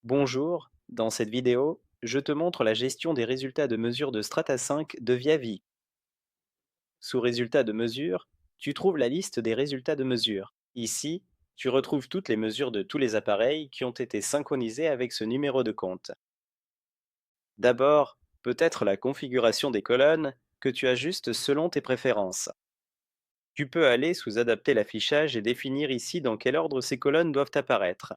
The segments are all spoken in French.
Bonjour, dans cette vidéo, je te montre la gestion des résultats de mesure de Strata 5 de Viavi. Sous résultats de mesure, tu trouves la liste des résultats de mesure. Ici, tu retrouves toutes les mesures de tous les appareils qui ont été synchronisés avec ce numéro de compte. D'abord, peut-être la configuration des colonnes que tu ajustes selon tes préférences. Tu peux aller sous Adapter l'affichage et définir ici dans quel ordre ces colonnes doivent apparaître.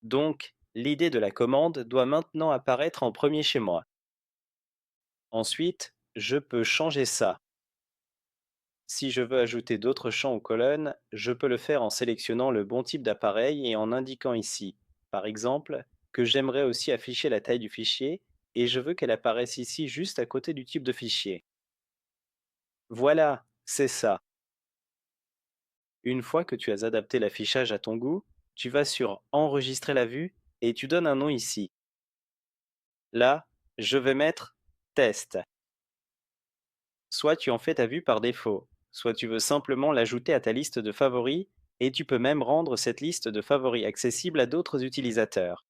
Donc, l'idée de la commande doit maintenant apparaître en premier chez moi. Ensuite, je peux changer ça. Si je veux ajouter d'autres champs aux colonnes, je peux le faire en sélectionnant le bon type d'appareil et en indiquant ici, par exemple, que j'aimerais aussi afficher la taille du fichier et je veux qu'elle apparaisse ici juste à côté du type de fichier. Voilà, c'est ça. Une fois que tu as adapté l'affichage à ton goût, tu vas sur Enregistrer la vue et tu donnes un nom ici. Là, je vais mettre Test. Soit tu en fais ta vue par défaut, soit tu veux simplement l'ajouter à ta liste de favoris, et tu peux même rendre cette liste de favoris accessible à d'autres utilisateurs.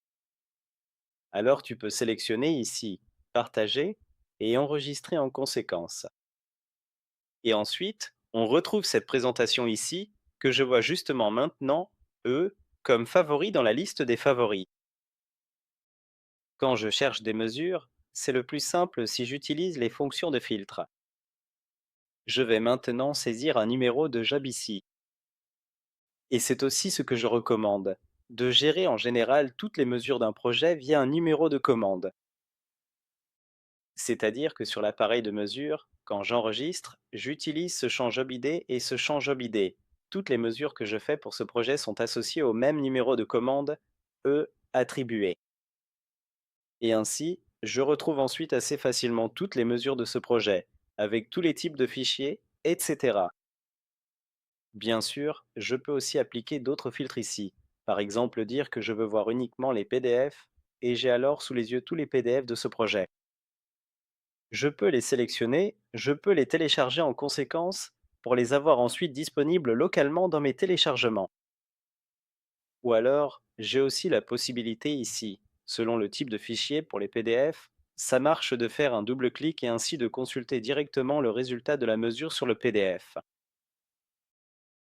Alors tu peux sélectionner ici Partager et enregistrer en conséquence. Et ensuite, on retrouve cette présentation ici que je vois justement maintenant, eux, comme favoris dans la liste des favoris. Quand je cherche des mesures, c'est le plus simple si j'utilise les fonctions de filtre. Je vais maintenant saisir un numéro de job ici. Et c'est aussi ce que je recommande, de gérer en général toutes les mesures d'un projet via un numéro de commande. C'est-à-dire que sur l'appareil de mesure, quand j'enregistre, j'utilise ce champ JobID et ce champ JobID. Toutes les mesures que je fais pour ce projet sont associées au même numéro de commande, E attribué. Et ainsi, je retrouve ensuite assez facilement toutes les mesures de ce projet, avec tous les types de fichiers, etc. Bien sûr, je peux aussi appliquer d'autres filtres ici. Par exemple, dire que je veux voir uniquement les PDF et j'ai alors sous les yeux tous les PDF de ce projet. Je peux les sélectionner, je peux les télécharger en conséquence pour les avoir ensuite disponibles localement dans mes téléchargements. Ou alors, j'ai aussi la possibilité ici, selon le type de fichier pour les PDF, ça marche de faire un double clic et ainsi de consulter directement le résultat de la mesure sur le PDF.